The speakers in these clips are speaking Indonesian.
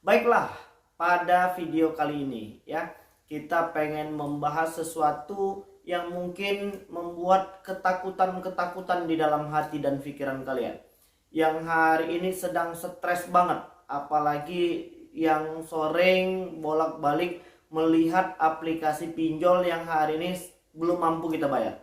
Baiklah, pada video kali ini ya, kita pengen membahas sesuatu yang mungkin membuat ketakutan-ketakutan di dalam hati dan pikiran kalian. Yang hari ini sedang stres banget, apalagi yang sering bolak-balik melihat aplikasi pinjol yang hari ini belum mampu kita bayar.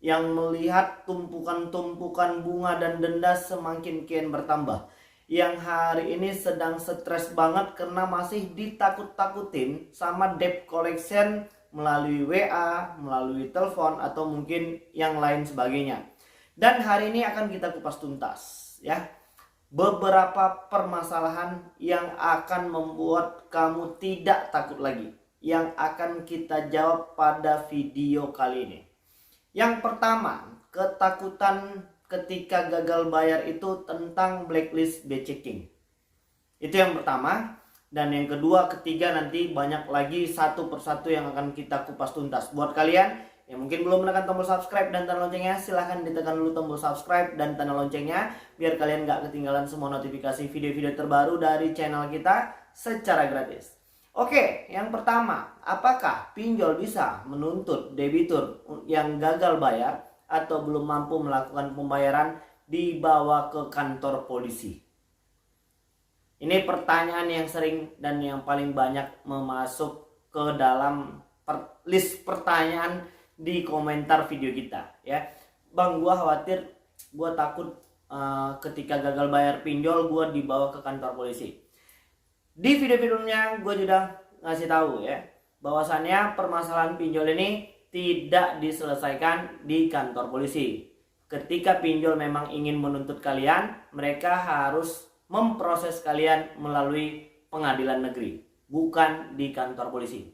Yang melihat tumpukan-tumpukan bunga dan denda semakin kian bertambah, yang hari ini sedang stres banget karena masih ditakut-takutin sama debt collection melalui WA, melalui telepon, atau mungkin yang lain sebagainya. Dan hari ini akan kita kupas tuntas ya, beberapa permasalahan yang akan membuat kamu tidak takut lagi, yang akan kita jawab pada video kali ini. Yang pertama, ketakutan ketika gagal bayar itu tentang blacklist checking. Itu yang pertama. Dan yang kedua, ketiga, nanti banyak lagi satu persatu yang akan kita kupas tuntas. Buat kalian yang mungkin belum menekan tombol subscribe dan tanda loncengnya, silahkan ditekan dulu tombol subscribe dan tanda loncengnya, biar kalian gak ketinggalan semua notifikasi video-video terbaru dari channel kita secara gratis. Oke, yang pertama, apakah pinjol bisa menuntut debitur yang gagal bayar atau belum mampu melakukan pembayaran dibawa ke kantor polisi? Ini pertanyaan yang sering dan yang paling banyak memasuk ke dalam list pertanyaan di komentar video kita ya. Bang, gua khawatir, gua takut ketika gagal bayar pinjol gua dibawa ke kantor polisi. Di video-videonya gua sudah ngasih tahu ya, bahwasannya permasalahan pinjol ini tidak diselesaikan di kantor polisi. Ketika pinjol memang ingin menuntut kalian, mereka harus memproses kalian melalui pengadilan negeri, bukan di kantor polisi.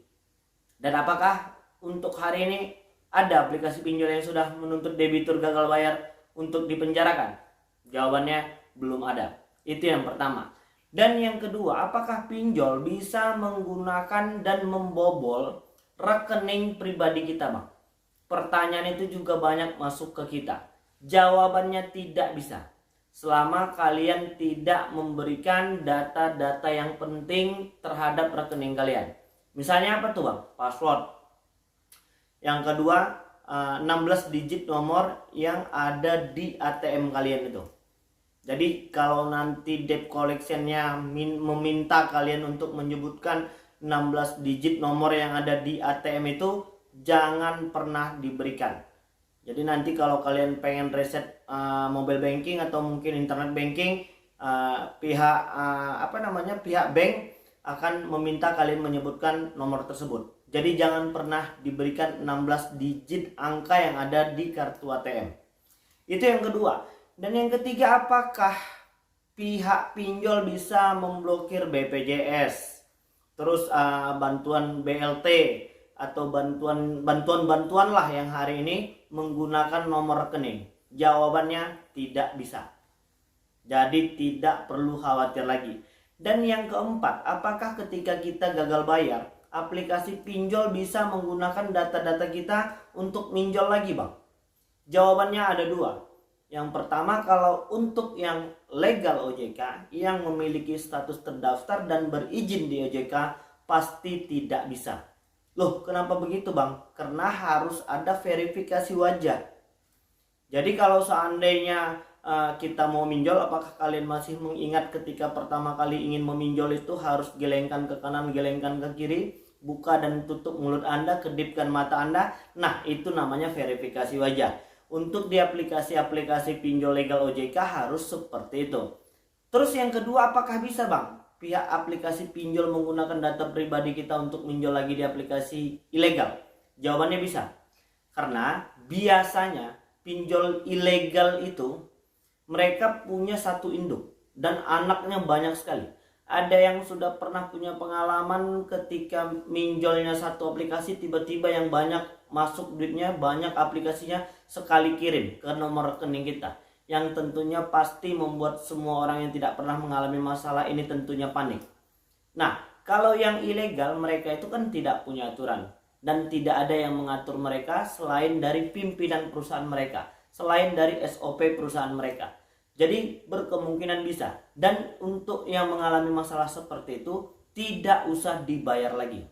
Dan apakah untuk hari ini ada aplikasi pinjol yang sudah menuntut debitur gagal bayar untuk dipenjarakan? Jawabannya belum ada. Itu yang pertama. Dan yang kedua, apakah pinjol bisa menggunakan dan membobol rekening pribadi kita, Bang? Pertanyaan itu juga banyak masuk ke kita. Jawabannya tidak bisa, selama kalian tidak memberikan data-data yang penting terhadap rekening kalian. Misalnya apa tuh, Bang? Password. Yang kedua, 16 digit nomor yang ada di ATM kalian itu. Jadi kalau nanti debt collectionnya meminta kalian untuk menyebutkan 16 digit nomor yang ada di ATM itu, jangan pernah diberikan. Jadi nanti kalau kalian pengen reset mobile banking atau mungkin internet banking, pihak bank akan meminta kalian menyebutkan nomor tersebut. Jadi jangan pernah diberikan 16 digit angka yang ada di kartu ATM. Itu yang kedua. Dan yang ketiga, apakah pihak pinjol bisa memblokir BPJS? Terus bantuan BLT atau bantuan lah yang hari ini menggunakan nomor rekening? Jawabannya tidak bisa. Jadi tidak perlu khawatir lagi. Dan yang keempat, apakah ketika kita gagal bayar, aplikasi pinjol bisa menggunakan data-data kita untuk minjol lagi, Bang? Jawabannya ada dua. Yang pertama, kalau untuk yang legal OJK yang memiliki status terdaftar dan berizin di OJK, pasti tidak bisa. Loh, kenapa begitu, Bang? Karena harus ada verifikasi wajah. Jadi kalau seandainya kita mau minjol, apakah kalian masih mengingat ketika pertama kali ingin meminjol itu harus gelengkan ke kanan, gelengkan ke kiri, buka dan tutup mulut Anda, kedipkan mata Anda? Nah, itu namanya verifikasi wajah. Untuk di aplikasi-aplikasi pinjol legal OJK harus seperti itu. Terus yang kedua, apakah bisa, Bang, pihak aplikasi pinjol menggunakan data pribadi kita untuk minjol lagi di aplikasi ilegal? Jawabannya bisa. Karena biasanya pinjol ilegal itu mereka punya satu induk dan anaknya banyak sekali. Ada yang sudah pernah punya pengalaman ketika minjolnya satu aplikasi, tiba-tiba yang banyak masuk duitnya, banyak aplikasinya sekali kirim ke nomor rekening kita, yang tentunya pasti membuat semua orang yang tidak pernah mengalami masalah ini tentunya panik. Nah, kalau yang ilegal, mereka itu kan tidak punya aturan dan tidak ada yang mengatur mereka selain dari pimpinan perusahaan mereka, selain dari SOP perusahaan mereka. Jadi berkemungkinan bisa. Dan untuk yang mengalami masalah seperti itu tidak usah dibayar lagi.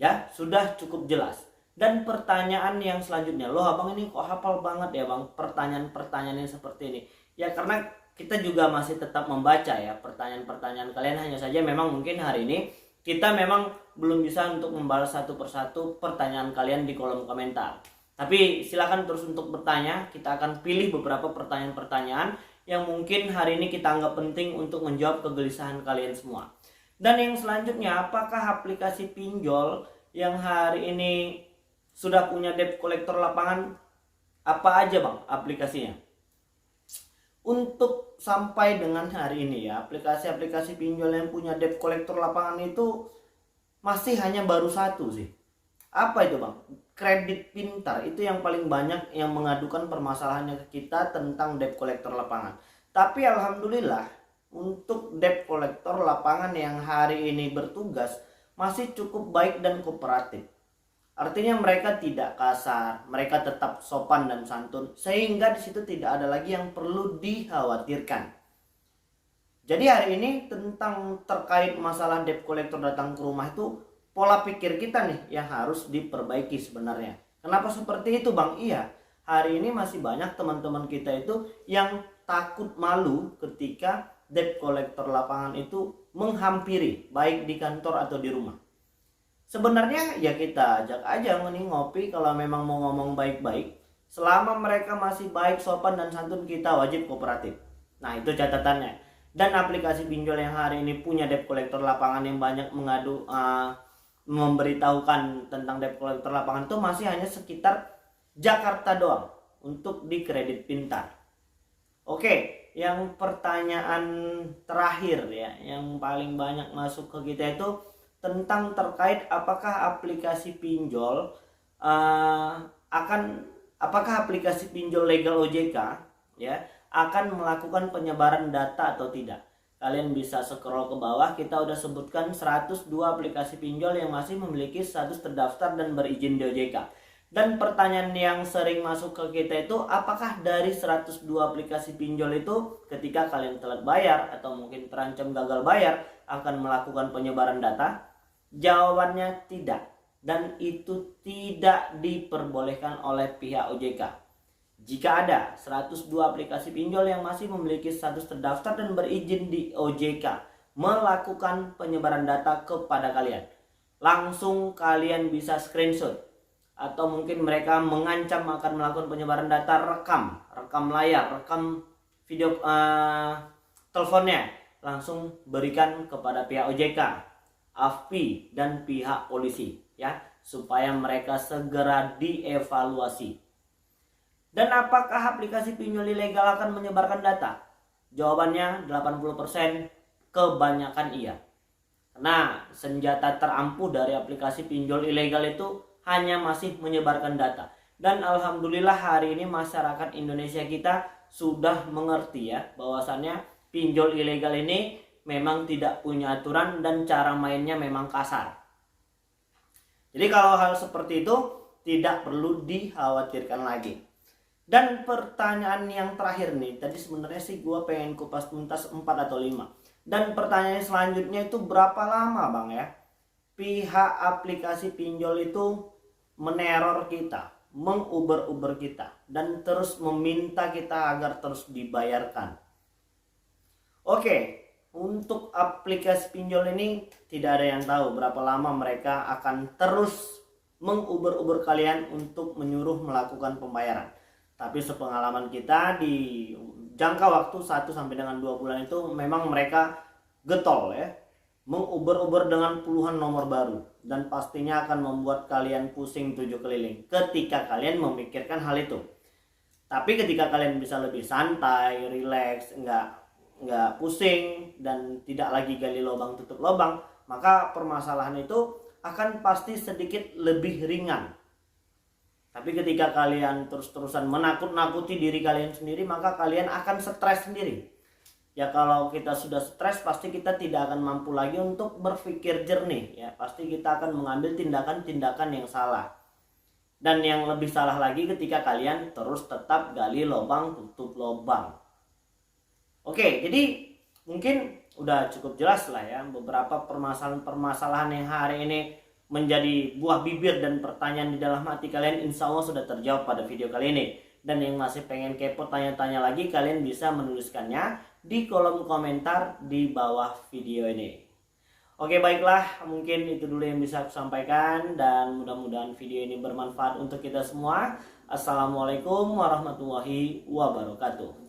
Ya, sudah cukup jelas. Dan pertanyaan yang selanjutnya, loh abang ini kok hafal banget ya bang pertanyaan-pertanyaan yang seperti ini. Ya karena kita juga masih tetap membaca ya pertanyaan-pertanyaan kalian, hanya saja memang mungkin hari ini kita memang belum bisa untuk membalas satu persatu pertanyaan kalian di kolom komentar. Tapi silakan terus untuk bertanya, kita akan pilih beberapa pertanyaan-pertanyaan yang mungkin hari ini kita anggap penting untuk menjawab kegelisahan kalian semua. Dan yang selanjutnya, apakah aplikasi pinjol yang hari ini sudah punya debt collector lapangan, apa aja bang aplikasinya? Untuk sampai dengan hari ini ya, aplikasi-aplikasi pinjol yang punya debt collector lapangan itu masih hanya baru satu sih. Apa itu bang? Kredit Pintar, itu yang paling banyak yang mengadukan permasalahannya ke kita tentang debt collector lapangan. Tapi alhamdulillah untuk debt collector lapangan yang hari ini bertugas masih cukup baik dan kooperatif. Artinya mereka tidak kasar, mereka tetap sopan dan santun, sehingga di situ tidak ada lagi yang perlu dikhawatirkan. Jadi hari ini tentang terkait masalah debt collector datang ke rumah itu, pola pikir kita nih yang harus diperbaiki sebenarnya. Kenapa seperti itu bang? Iya, hari ini masih banyak teman-teman kita itu yang takut malu ketika debt collector lapangan itu menghampiri, baik di kantor atau di rumah. Sebenarnya ya kita ajak aja nih ngopi, kalau memang mau ngomong baik-baik. Selama mereka masih baik, sopan dan santun, kita wajib kooperatif. Nah itu catatannya. Dan aplikasi pinjol yang hari ini punya debt collector lapangan yang banyak memberitahukan tentang debt collector lapangan itu masih hanya sekitar Jakarta doang untuk di Kredit Pintar. Oke, yang pertanyaan terakhir ya, yang paling banyak masuk ke kita itu tentang terkait apakah aplikasi pinjol apakah aplikasi pinjol legal OJK ya akan melakukan penyebaran data atau tidak. Kalian bisa scroll ke bawah, kita udah sebutkan 102 aplikasi pinjol yang masih memiliki status terdaftar dan berizin di OJK. Dan pertanyaan yang sering masuk ke kita itu, apakah dari 102 aplikasi pinjol itu ketika kalian telat bayar atau mungkin terancam gagal bayar akan melakukan penyebaran data? Jawabannya tidak, dan itu tidak diperbolehkan oleh pihak OJK. Jika ada 102 aplikasi pinjol yang masih memiliki status terdaftar dan berizin di OJK melakukan penyebaran data kepada kalian, langsung kalian bisa screenshot, atau mungkin mereka mengancam akan melakukan penyebaran data, rekam layar, rekam video teleponnya, langsung berikan kepada pihak OJK, AFPI dan pihak polisi ya, supaya mereka segera dievaluasi. Dan apakah aplikasi pinjol ilegal akan menyebarkan data? Jawabannya 80% kebanyakan iya. Karena senjata terampuh dari aplikasi pinjol ilegal itu hanya masih menyebarkan data. Dan alhamdulillah hari ini masyarakat Indonesia kita sudah mengerti ya, bahwasannya pinjol ilegal ini memang tidak punya aturan dan cara mainnya memang kasar. Jadi kalau hal seperti itu tidak perlu dikhawatirkan lagi. Dan pertanyaan yang terakhir nih, tadi sebenarnya sih gue pengen kupas tuntas 4 atau 5. Dan pertanyaan selanjutnya itu, berapa lama bang ya pihak aplikasi pinjol itu meneror kita, menguber-uber kita, dan terus meminta kita agar terus dibayarkan? Oke, untuk aplikasi pinjol ini tidak ada yang tahu berapa lama mereka akan terus menguber-uber kalian untuk menyuruh melakukan pembayaran. Tapi sepengalaman kita di jangka waktu 1 sampai dengan 2 bulan itu memang mereka getol ya, menguber-uber dengan puluhan nomor baru, dan pastinya akan membuat kalian pusing 7 keliling ketika kalian memikirkan hal itu. Tapi ketika kalian bisa lebih santai, rileks, nggak pusing dan tidak lagi gali lubang tutup lubang, maka permasalahan itu akan pasti sedikit lebih ringan. Tapi ketika kalian terus-terusan menakut-nakuti diri kalian sendiri, maka kalian akan stres sendiri. Ya kalau kita sudah stres, pasti kita tidak akan mampu lagi untuk berpikir jernih ya. Pasti kita akan mengambil tindakan-tindakan yang salah. Dan yang lebih salah lagi ketika kalian terus tetap gali lubang tutup lubang. Oke, jadi mungkin udah cukup jelas lah ya beberapa permasalahan-permasalahan yang hari ini menjadi buah bibir dan pertanyaan di dalam hati kalian, insya Allah sudah terjawab pada video kali ini. Dan yang masih pengen kepo tanya-tanya lagi, kalian bisa menuliskannya di kolom komentar di bawah video ini. Oke, baiklah, mungkin itu dulu yang bisa aku sampaikan dan mudah-mudahan video ini bermanfaat untuk kita semua. Assalamualaikum warahmatullahi wabarakatuh.